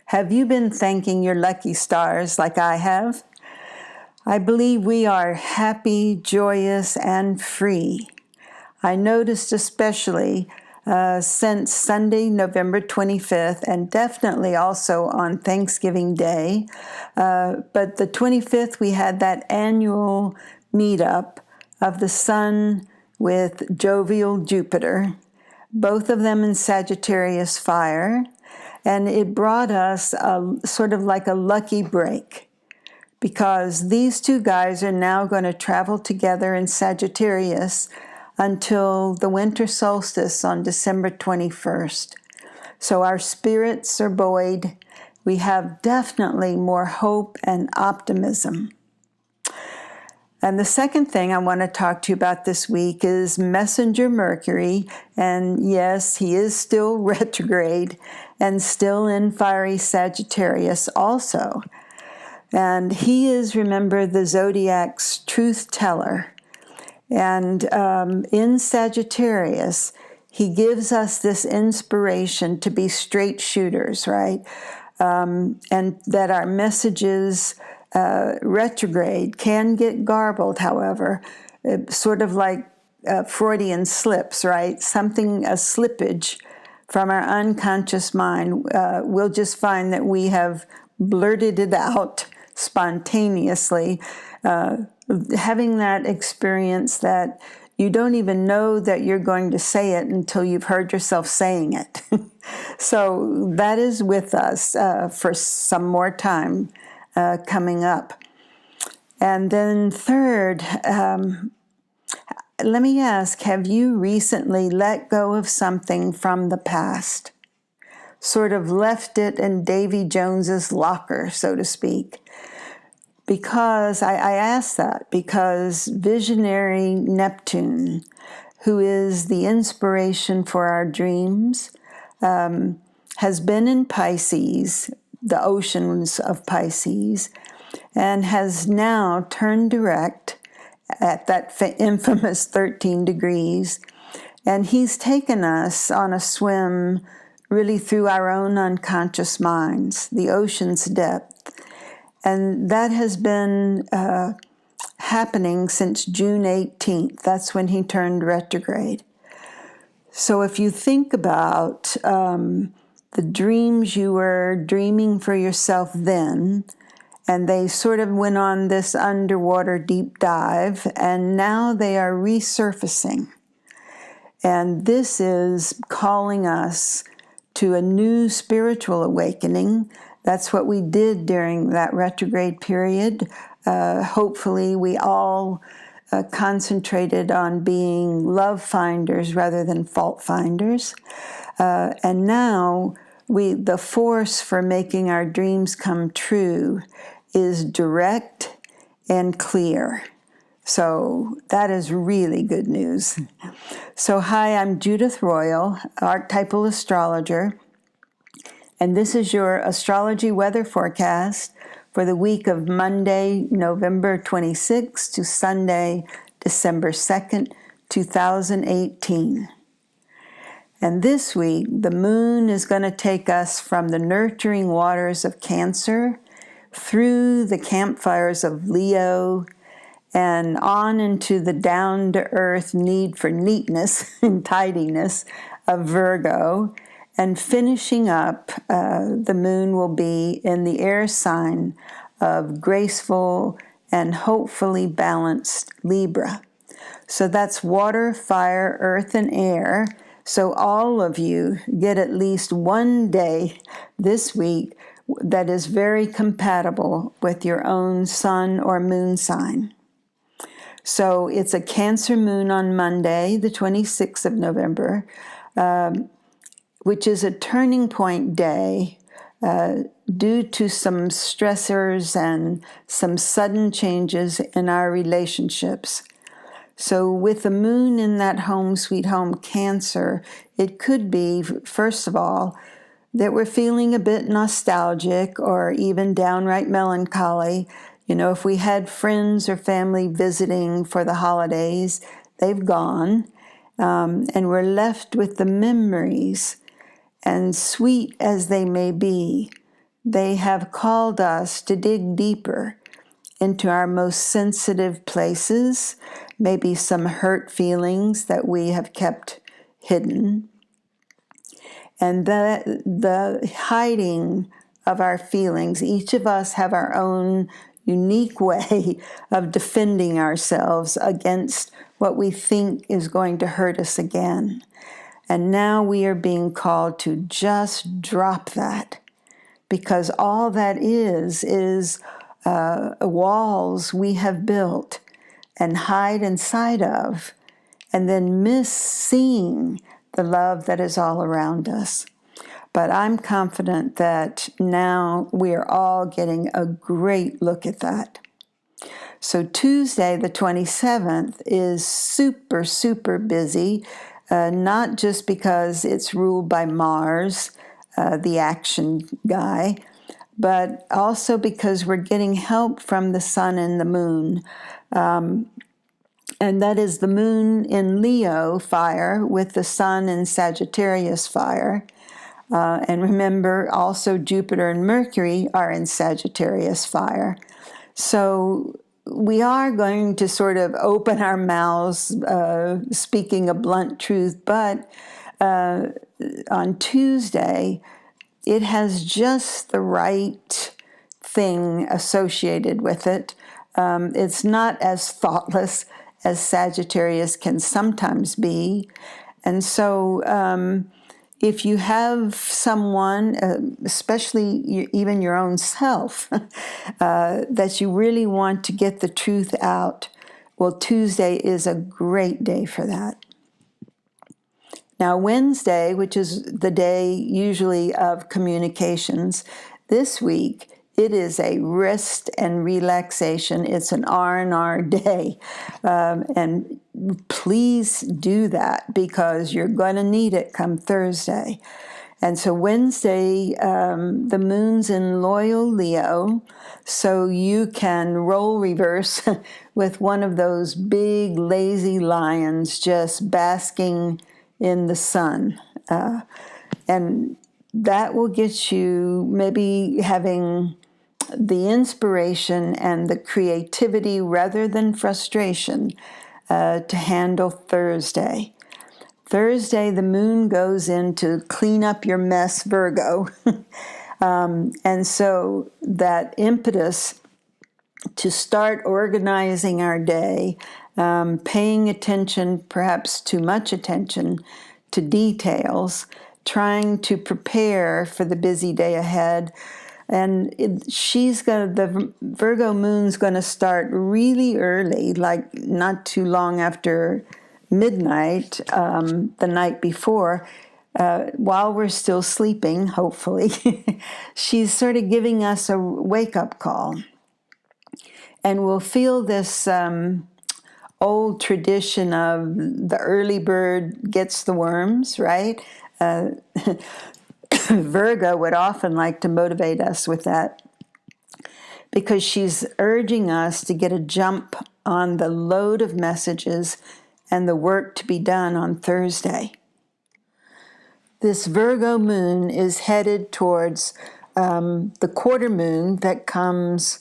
Have you been thanking your lucky stars like I have? I believe we are happy, joyous, and free. I noticed especially since Sunday, November 25th, and definitely also on Thanksgiving Day. But the 25th, we had that annual meetup of the Sun with jovial Jupiter, both of them in Sagittarius fire. And it brought us sort of like a lucky break, because these two guys are now going to travel together in Sagittarius until the winter solstice on December 21st. So our spirits are buoyed. We have definitely more hope and optimism. And the second thing I want to talk to you about this week is Messenger Mercury. And yes, he is still retrograde and still in fiery Sagittarius also. And he is, remember, the zodiac's truth teller. And in Sagittarius, he gives us this inspiration to be straight shooters, right? And that our messages retrograde can get garbled, however, sort of like Freudian slips, right? Something, a slippage from our unconscious mind. We'll just find that we have blurted it out spontaneously, having that experience that you don't even know that you're going to say it until you've heard yourself saying it. So that is with us for some more time coming up. And then third, let me ask, have you recently let go of something from the past? Sort of left it in Davy Jones's locker, so to speak. Because I ask that because visionary Neptune, who is the inspiration for our dreams, has been in Pisces, the oceans of Pisces, and has now turned direct at that infamous 13 degrees. And he's taken us on a swim really through our own unconscious minds, the ocean's depth. And that has been happening since June 18th. That's when he turned retrograde. So if you think about the dreams you were dreaming for yourself then, and they sort of went on this underwater deep dive, and now they are resurfacing. And this is calling us to a new spiritual awakening. That's what we did during that retrograde period. Hopefully we all concentrated on being love finders rather than fault finders. And now the force for making our dreams come true is direct and clear. So that is really good news. So hi, I'm Judith Royal, archetypal astrologer, and this is your astrology weather forecast for the week of Monday, November 26th to Sunday, December 2nd, 2018. And this week, the moon is going to take us from the nurturing waters of Cancer through the campfires of Leo and on into the down-to-earth need for neatness and tidiness of Virgo. And finishing up, the moon will be in the air sign of graceful and hopefully balanced Libra. So that's water, fire, earth, and air. So all of you get at least one day this week that is very compatible with your own sun or moon sign. So it's a Cancer moon on Monday, the 26th of November, which is a turning point day due to some stressors and some sudden changes in our relationships. So with the moon in that home, sweet home Cancer, it could be, first of all, that we're feeling a bit nostalgic or even downright melancholy. You know, if we had friends or family visiting for the holidays, they've gone, and we're left with the memories. And sweet as they may be, They have called us to dig deeper into our most sensitive places, maybe some hurt feelings that we have kept hidden. And the hiding of our feelings, each of us have our own unique way of defending ourselves against what we think is going to hurt us again. And now we are being called to just drop that, because all that is walls we have built and hide inside of, and then miss seeing the love that is all around us. But I'm confident that now we are all getting a great look at that. So Tuesday, the 27th, is super, super busy, not just because it's ruled by Mars, the action guy, but also because we're getting help from the sun and the moon. And that is the moon in Leo fire with the sun in Sagittarius fire. And remember, also Jupiter and Mercury are in Sagittarius fire. So we are going to sort of open our mouths, speaking a blunt truth, but on Tuesday, it has just the right thing associated with it. It's not as thoughtless as Sagittarius can sometimes be. And so if you have someone, especially even your own self, that you really want to get the truth out, well, Tuesday is a great day for that. Now, Wednesday, which is the day usually of communications, this week it is a rest and relaxation. It's an R&R day. And please do that, because you're going to need it come Thursday. And so Wednesday, the moon's in loyal Leo, so you can role reverse with one of those big lazy lions just basking in the sun. And that will get you maybe having the inspiration and the creativity rather than frustration to handle Thursday. Thursday, the moon goes in to clean up your mess, Virgo. And so that impetus to start organizing our day, paying attention, perhaps too much attention, to details, trying to prepare for the busy day ahead. And the Virgo moon's going to start really early, like not too long after midnight, the night before, while we're still sleeping, hopefully. She's sort of giving us a wake-up call. And we'll feel this old tradition of the early bird gets the worms, right? Virgo would often like to motivate us with that, because she's urging us to get a jump on the load of messages and the work to be done on Thursday. This Virgo moon is headed towards the quarter moon that comes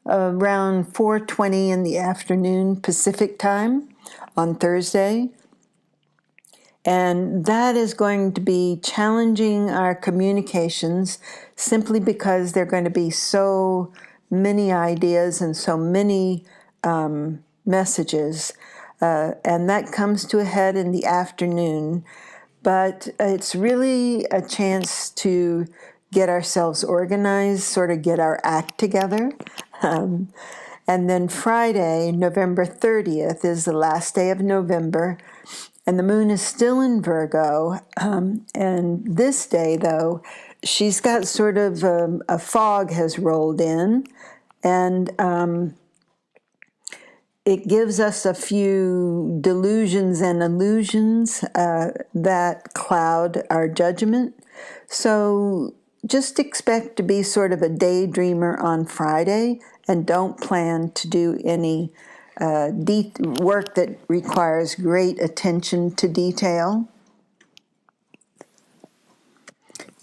around 4:20 in the afternoon Pacific time on Thursday. And that is going to be challenging our communications, simply because there are going to be so many ideas and so many messages. And that comes to a head in the afternoon. But it's really a chance to get ourselves organized, sort of get our act together. And then Friday, November 30th, is the last day of November. And the moon is still in Virgo. And this day, though, she's got sort of a fog has rolled in. And it gives us a few delusions and illusions that cloud our judgment. So just expect to be sort of a daydreamer on Friday, and don't plan to do any work that requires great attention to detail.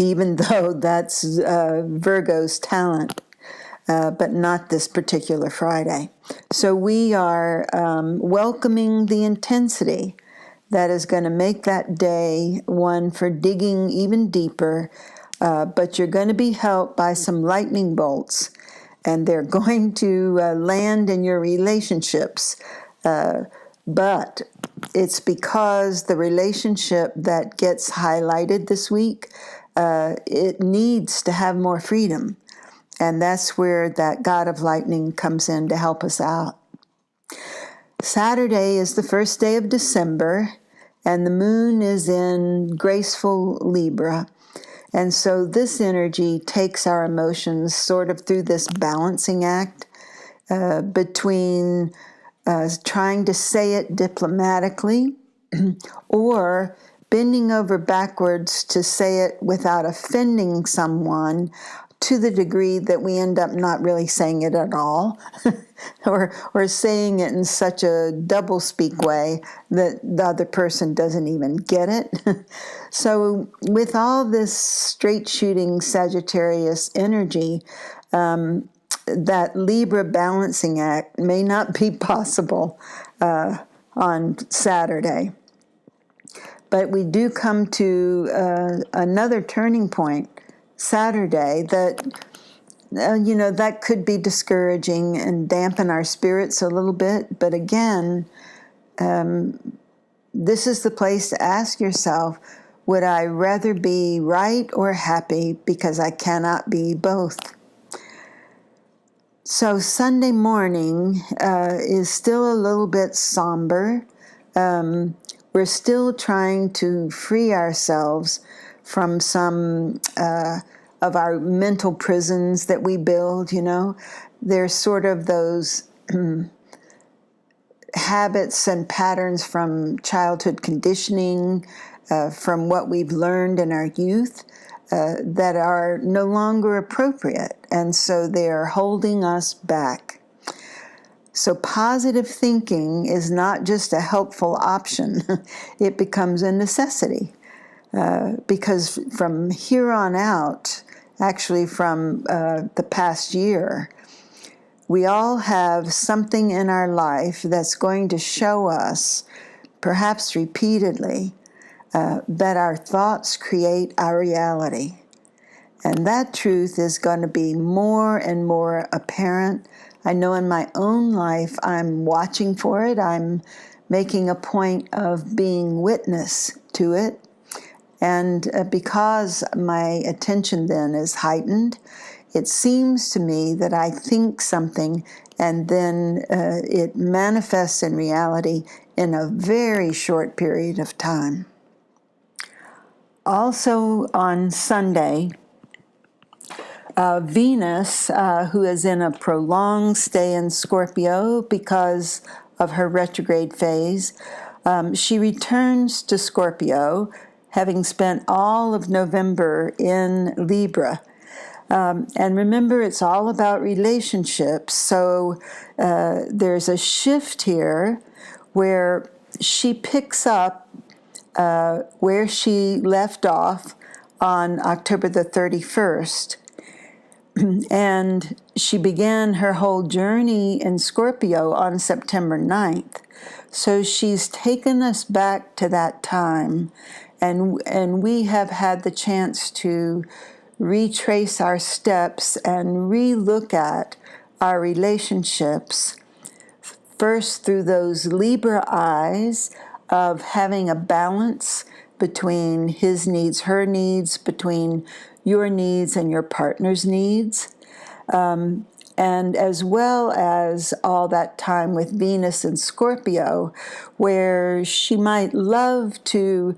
even though that's Virgo's talent, but not this particular Friday. So we are welcoming the intensity that is going to make that day one for digging even deeper, but you're going to be helped by some lightning bolts, and they're going to land in your relationships. But it's because the relationship that gets highlighted this week, it needs to have more freedom. And that's where that God of lightning comes in to help us out. Saturday is the first day of December, and the moon is in graceful Libra. And so this energy takes our emotions sort of through this balancing act between trying to say it diplomatically or bending over backwards to say it without offending someone to the degree that we end up not really saying it at all or saying it in such a double-speak way that the other person doesn't even get it. So with all this straight-shooting Sagittarius energy, that Libra balancing act may not be possible on Saturday. But we do come to another turning point Saturday that, that could be discouraging and dampen our spirits a little bit. But again, this is the place to ask yourself, would I rather be right or happy, because I cannot be both? So Sunday morning is still a little bit somber. We're still trying to free ourselves from some of our mental prisons that we build, There's sort of those habits and patterns from childhood conditioning, from what we've learned in our youth, that are no longer appropriate. And so they're holding us back. So positive thinking is not just a helpful option. It becomes a necessity. Because from here on out, actually from the past year, we all have something in our life that's going to show us, perhaps repeatedly, that our thoughts create our reality. And that truth is going to be more and more apparent. I know in my own life I'm watching for it. I'm making a point of being witness to it. And because my attention then is heightened, it seems to me that I think something and then it manifests in reality in a very short period of time. Also on Sunday, Venus, who is in a prolonged stay in Scorpio because of her retrograde phase, she returns to Scorpio, having spent all of November in Libra. And remember, it's all about relationships, so there's a shift here where she picks up where she left off on October the 31st. And she began her whole journey in Scorpio on September 9th. So she's taken us back to that time, and we have had the chance to retrace our steps and re-look at our relationships, first through those Libra eyes of having a balance between his needs, her needs, between your needs and your partner's needs, and as well as all that time with Venus and Scorpio, where she might love to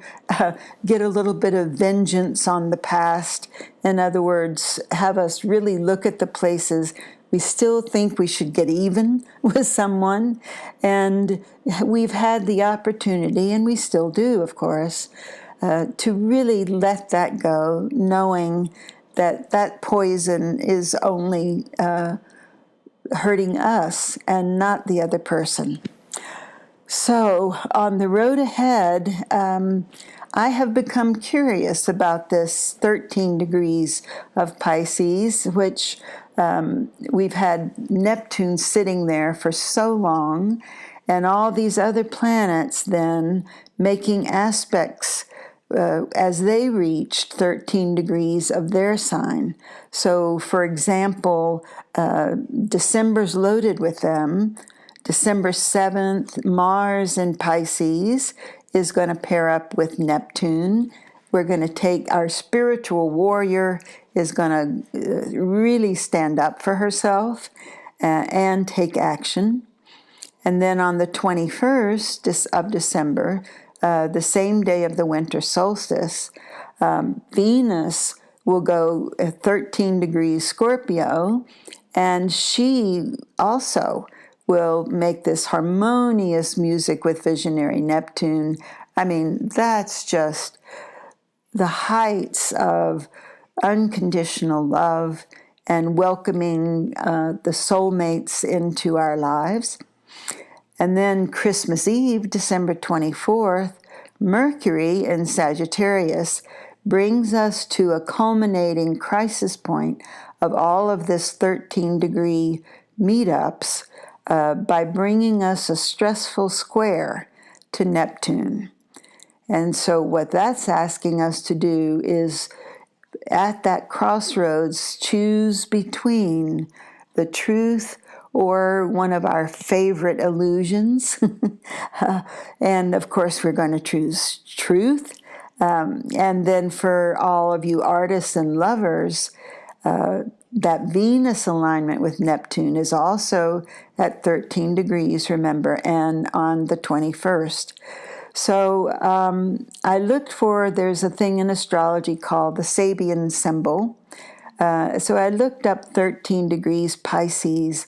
get a little bit of vengeance on the past. In other words, have us really look at the places we still think we should get even with someone. And we've had the opportunity, and we still do, of course, to really let that go, knowing that that poison is only hurting us and not the other person. So on the road ahead, I have become curious about this 13 degrees of Pisces, which we've had Neptune sitting there for so long, and all these other planets then making aspects as they reached 13 degrees of their sign. So, for example, December's loaded with them. December 7th, Mars in Pisces is going to pair up with Neptune. We're going to take our spiritual warrior is going to really stand up for herself and take action. And then on the 21st of December, the same day of the winter solstice, Venus will go 13 degrees Scorpio, and she also will make this harmonious music with visionary Neptune. I mean, that's just the heights of unconditional love and welcoming the soulmates into our lives. And then Christmas Eve, December 24th, Mercury in Sagittarius brings us to a culminating crisis point of all of this 13-degree meetups by bringing us a stressful square to Neptune. And so what that's asking us to do is, at that crossroads, choose between the truth or one of our favorite illusions. And of course, we're going to choose truth. And then for all of you artists and lovers, that Venus alignment with Neptune is also at 13 degrees, remember, and on the 21st. So I looked for, there's a thing in astrology called the Sabian symbol. So I looked up 13 degrees Pisces,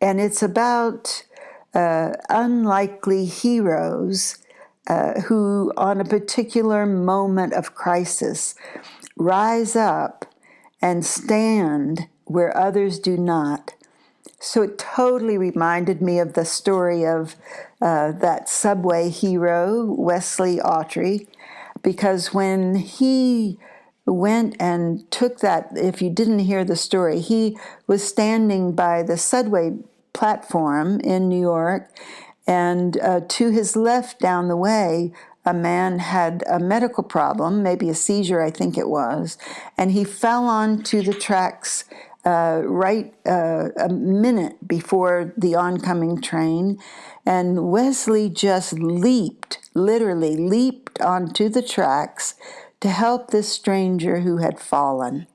and it's about unlikely heroes who, on a particular moment of crisis, rise up and stand where others do not. So it totally reminded me of the story of that subway hero, Wesley Autry, because when he went and took that, if you didn't hear the story, he was standing by the subway platform in New York, and to his left down the way, a man had a medical problem, maybe a seizure, I think it was, and he fell onto the tracks right a minute before the oncoming train, and Wesley just literally leaped onto the tracks to help this stranger who had fallen.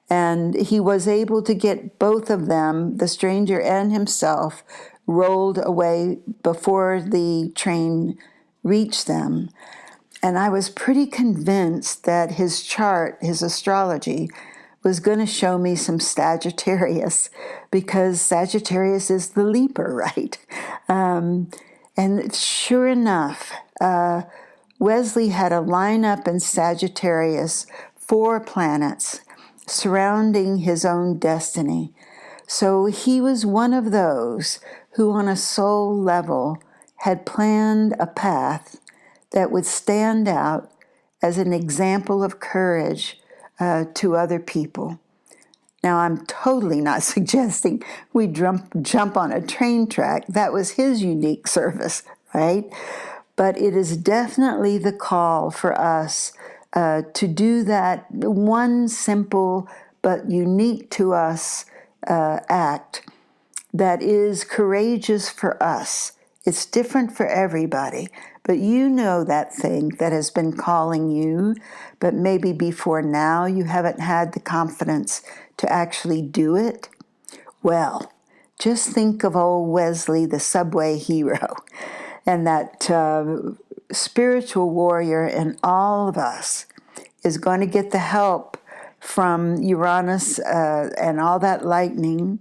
And he was able to get both of them, the stranger and himself, rolled away before the train reached them. And I was pretty convinced that his chart, his astrology, was going to show me some Sagittarius, because Sagittarius is the leaper, right? And sure enough, Wesley had a lineup in Sagittarius, 4 planets surrounding his own destiny. So he was one of those who, on a soul level, had planned a path that would stand out as an example of courage to other people. Now, I'm totally not suggesting we jump on a train track. That was his unique service, right? But it is definitely the call for us to do that one simple but unique to us act that is courageous for us. It's different for everybody, but you know that thing that has been calling you, but maybe before now you haven't had the confidence to actually do it. Well, just think of old Wesley, the subway hero, and that spiritual warrior in all of us is going to get the help from Uranus and all that lightning.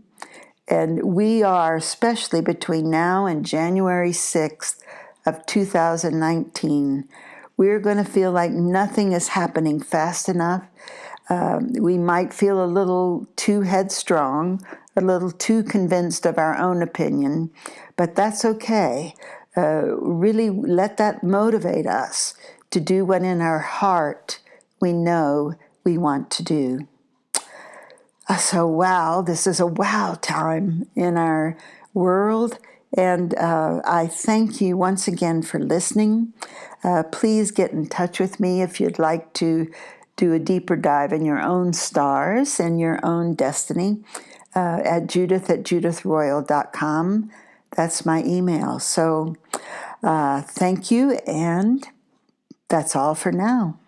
And we are, especially between now and January 6th of 2019, we're going to feel like nothing is happening fast enough. We might feel a little too headstrong, a little too convinced of our own opinion, but that's okay. Really let that motivate us to do what in our heart we know we want to do. So wow, this is a wow time in our world. And I thank you once again for listening. Please get in touch with me if you'd like to do a deeper dive in your own stars and your own destiny at judith@judithroyal.com. That's my email. So thank you, and that's all for now.